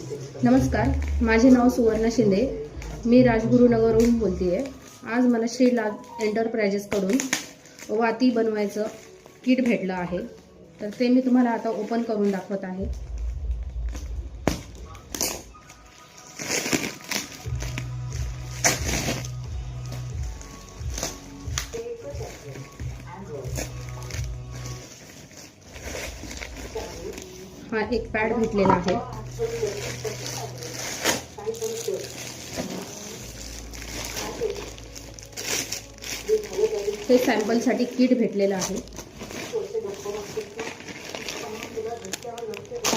नमस्कार, माझे नाव सुवर्णा शिंदे. मी राजगुरुनगरहून बोलते आहे. आज मला श्रीलाल एंटरप्राइजेसकडून वाती बनवायचं किट भेटलं आहे, तर ते मी तुम्हाला आता ओपन करून दाखवत आहे. हा एक पॅड भेटलेला आहे. हे सॅम्पलसाठी किट भेटलेलं आहे.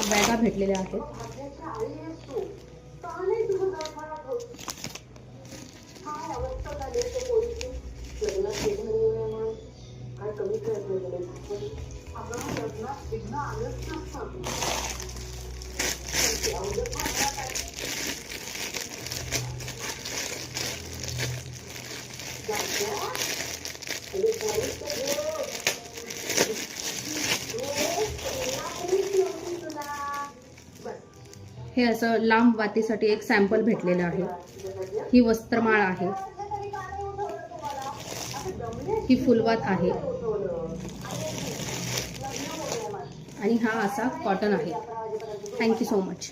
बॅगा भेटलेल्या आहेत. हे असं लांब वातीसाठी एक सॅम्पल भेटलेलं आहे. ही वस्त्रमाळ आहे. ही फुलवात आहे आणि हा असा कॉटन आहे. Thank you so much.